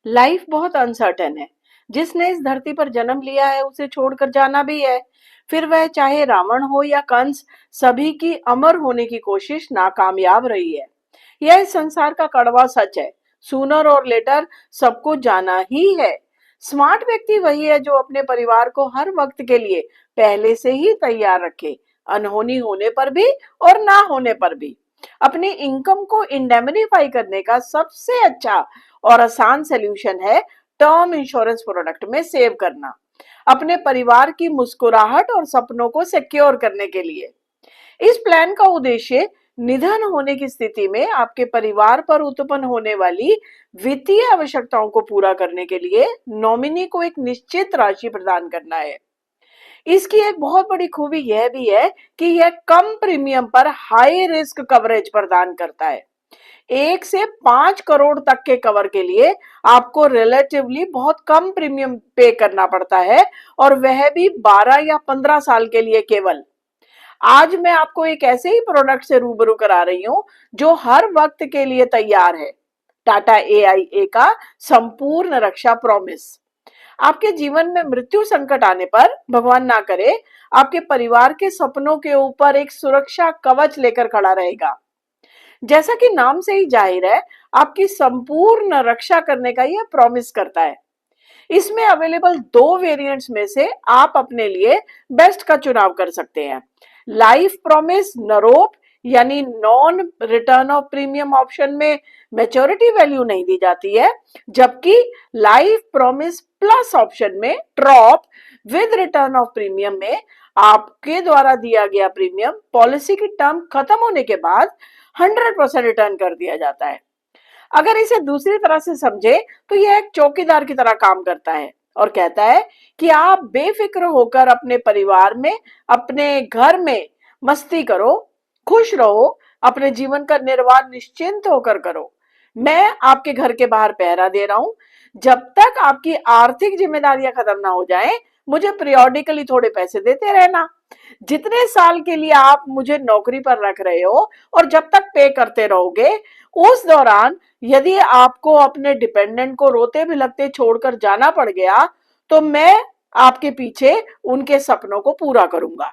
Life बहुत uncertain है। जिसने इस धरती पर जन्म लिया है उसे छोड़कर जाना भी है। फिर वह चाहे रावण हो या कंस, सभी की अमर होने की कोशिश नाकामयाब रही है। यह इस संसार का कड़वा सच है। सूनर और लेटर सबको जाना ही है। स्मार्ट व्यक्ति वही है जो अपने परिवार को हर वक्त के लिए पहले से ही तैयार रखे, अनहोनी होने पर भी और ना होने पर भी। अपनी इनकम को इंडेमनीफाई करने का सबसे अच्छा और आसान सोल्यूशन है टर्म इंश्योरेंस प्रोडक्ट में सेव करना, अपने परिवार की मुस्कुराहट और सपनों को सिक्योर करने के लिए। इस प्लान का उद्देश्य निधन होने की स्थिति में आपके परिवार पर उत्पन्न होने वाली वित्तीय आवश्यकताओं को पूरा करने के लिए नॉमिनी को एक निश्चित राशि प्रदान करना है। इसकी एक बहुत बड़ी खूबी यह भी है कि यह कम प्रीमियम पर हाई रिस्क कवरेज प्रदान करता है। 1 से 5 करोड़ तक के कवर के लिए आपको रिलेटिवली बहुत कम प्रीमियम पे करना पड़ता है, और वह भी 12 या 15 साल के लिए केवल। आज मैं आपको एक ऐसे ही प्रोडक्ट से रूबरू करा रही हूं जो हर वक्त के लिए तैयार है। टाटा AIA का संपूर्ण रक्षा प्रॉमिस। आपके जीवन में मृत्यु संकट आने पर, भगवान ना करे, आपके परिवार के सपनों के ऊपर एक सुरक्षा कवच लेकर खड़ा रहेगा। जैसा कि नाम से ही जाहिर है, आपकी संपूर्ण रक्षा करने का यह प्रॉमिस करता है। इसमें अवेलेबल 2 वेरिएंट्स में से आप अपने लिए बेस्ट का चुनाव कर सकते हैं। लाइफ प्रॉमिस नरोप यानी non return of premium option में मैच्योरिटी वैल्यू नहीं दी जाती है, जबकि लाइफ प्रॉमिस प्लस ऑप्शन में ट्रॉप विद रिटर्न ऑफ प्रीमियम में आपके द्वारा दिया गया प्रीमियम पॉलिसी की टर्म खत्म होने के बाद 100% रिटर्न कर दिया जाता है। अगर इसे दूसरी तरह से समझे तो यह एक चौकीदार की तरह काम करता है और कहता है कि आप बेफिक्र होकर अपने परिवार में, अपने घर में मस्ती करो, खुश रहो, अपने जीवन का निर्वाह निश्चिंत होकर करो। मैं आपके घर के बाहर पहरा दे रहा हूं। जब तक आपकी आर्थिक जिम्मेदारियां खत्म ना हो जाएं, मुझे पीरियोडिकली थोड़े पैसे देते रहना। जितने साल के लिए आप मुझे नौकरी पर रख रहे हो और जब तक पे करते रहोगे, उस दौरान यदि आपको अपने डिपेंडेंट को रोते बिलखते छोड़कर जाना पड़ गया, तो मैं आपके पीछे उनके सपनों को पूरा करूंगा।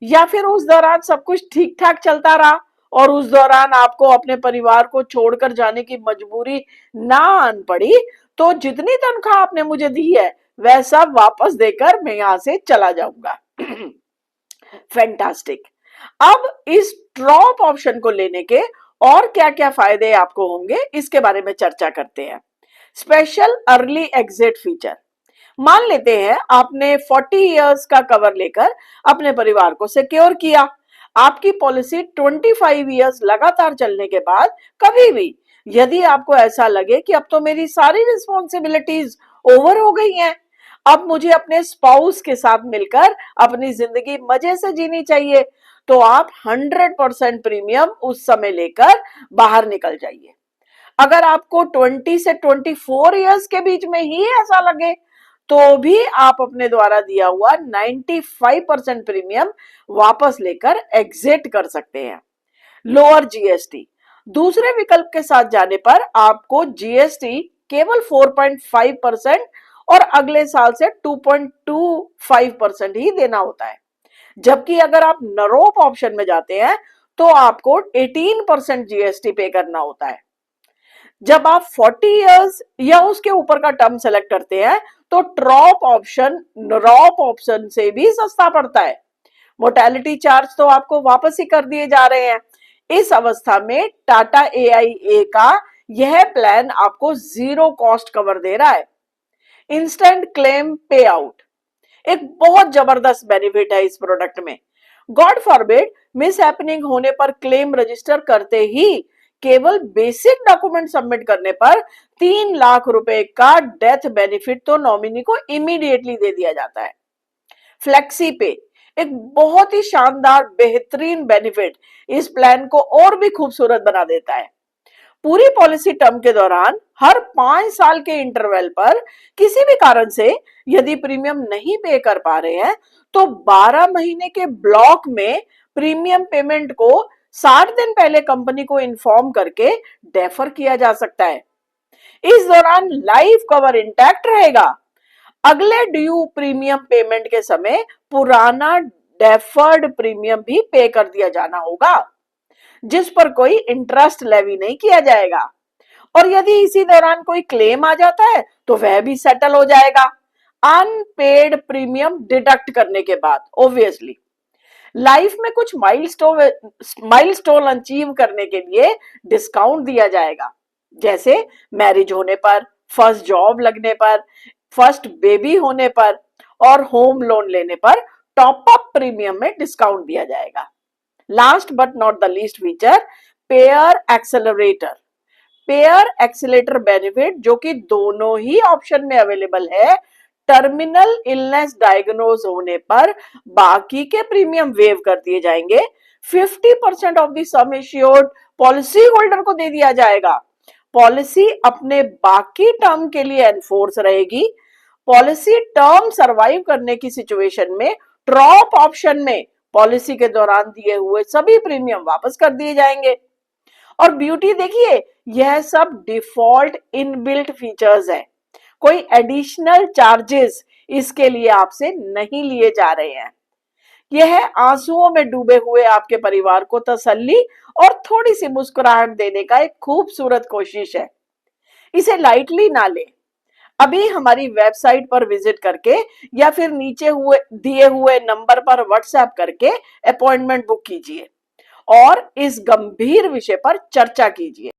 या फिर उस दौरान सब कुछ ठीक ठाक चलता रहा और उस दौरान आपको अपने परिवार को छोड़कर जाने की मजबूरी ना आन पड़ी, तो जितनी तनख्वाह आपने मुझे दी है वह सब वापस देकर मैं यहां से चला जाऊंगा। फैंटास्टिक। अब इस ड्रॉप ऑप्शन को लेने के और क्या क्या फायदे आपको होंगे इसके बारे में चर्चा करते हैं। Special early exit feature. मान लेते हैं आपने 40 इयर्स का कवर लेकर अपने परिवार को सिक्योर किया। आपकी पॉलिसी 25 इयर्स लगातार चलने के बाद कभी भी यदि आपको ऐसा लगे कि अब तो मेरी सारी रिस्पॉन्सिबिलिटीज ओवर हो गई हैं, अब मुझे अपने स्पाउस के साथ मिलकर अपनी जिंदगी मजे से जीनी चाहिए, तो आप 100% प्रीमियम उस समय लेकर बाहर निकल जाइए। अगर आपको 20 से 24 इयर्स के बीच में ही ऐसा लगे, तो भी आप अपने द्वारा दिया हुआ 95% प्रीमियम वापस लेकर एग्जिट कर सकते हैं। Lower GST. दूसरे विकल्प के साथ जाने पर आपको जीएसटी केवल 4.5% और अगले साल से 2.25% ही देना होता है। जबकि अगर आप नरोप ऑप्शन में जाते हैं तो आपको 18% जीएसटी पे करना होता है। जब आप 40 इयर्स या उसके ऊपर का टर्म सेलेक्ट करते हैं तो ट्रॉप ऑप्शन नरोप ऑप्शन से भी सस्ता पड़ता है। मोर्टेलिटी चार्ज तो आपको वापस ही कर दिए जा रहे हैं। इस अवस्था में टाटा AIA का यह प्लान आपको 0 कॉस्ट कवर दे रहा है। इंस्टेंट क्लेम पे आउट एक बहुत जबरदस्त बेनिफिट है इस प्रोडक्ट में। गॉड फॉरबिड मिस हैपनिंग होने पर क्लेम रजिस्टर करते ही केवल बेसिक डॉक्यूमेंट सबमिट करने पर 3 लाख रुपए का डेथ बेनिफिट तो नॉमिनी को इमीडिएटली दे दिया जाता है। फ्लेक्सी पे एक बहुत ही शानदार बेहतरीन बेनिफिट इस प्लान को और भी खूबसूरत बना देता है। पूरी पॉलिसी टर्म के दौरान हर 5 साल के इंटरवल पर किसी भी कारण से यदि प्रीमियम नहीं पे कर पा रहे हैं, तो 12 महीने के ब्लॉक में प्रीमियम पेमेंट को 60 दिन पहले कंपनी को इन्फॉर्म करके डेफर किया जा सकता है। इस दौरान लाइफ कवर इंटैक्ट रहेगा। अगले ड्यू प्रीमियम पेमेंट के समय पुराना डेफर्ड प्रीमियम भी पे कर दिया जाना होगा, जिस पर कोई इंटरेस्ट लेवी नहीं किया जाएगा। और यदि इसी दौरान कोई क्लेम आ जाता है तो वह भी सेटल हो जाएगा, अनपेड प्रीमियम डिडक्ट करने के बाद। ऑब्वियसली लाइफ में कुछ माइलस्टोन अचीव करने के लिए डिस्काउंट दिया जाएगा, जैसे मैरिज होने पर, फर्स्ट जॉब लगने पर, फर्स्ट बेबी होने पर और होम लोन लेने पर टॉप अप प्रीमियम में डिस्काउंट दिया जाएगा। Last but not the least feature, payer accelerator. Payer accelerator benefit जो कि दोनों ही ऑप्शन में अवेलेबल है, टर्मिनल इलनेस डायग्नोज होने पर बाकी के प्रीमियम वेव कर दिए जाएंगे। 50% of the sum assured policy holder को दे दिया जाएगा। पॉलिसी अपने बाकी टर्म के लिए एनफोर्स रहेगी। पॉलिसी टर्म सरवाइव करने की सिचुएशन में ड्रॉप ऑप्शन में पॉलिसी के दौरान दिए हुए सभी प्रीमियम वापस कर दिए जाएंगे। और ब्यूटी देखिए, यह सब डिफॉल्ट इनबिल्ट फीचर्स है, कोई एडिशनल चार्जेस इसके लिए आपसे नहीं लिए जा रहे हैं। यह आंसुओं में डूबे हुए आपके परिवार को तसल्ली और थोड़ी सी मुस्कुराहट देने का एक खूबसूरत कोशिश है। इसे लाइटली ना ले। अभी हमारी वेबसाइट पर विजिट करके या फिर नीचे हुए दिए हुए नंबर पर व्हाट्सएप करके अपॉइंटमेंट बुक कीजिए और इस गंभीर विषय पर चर्चा कीजिए।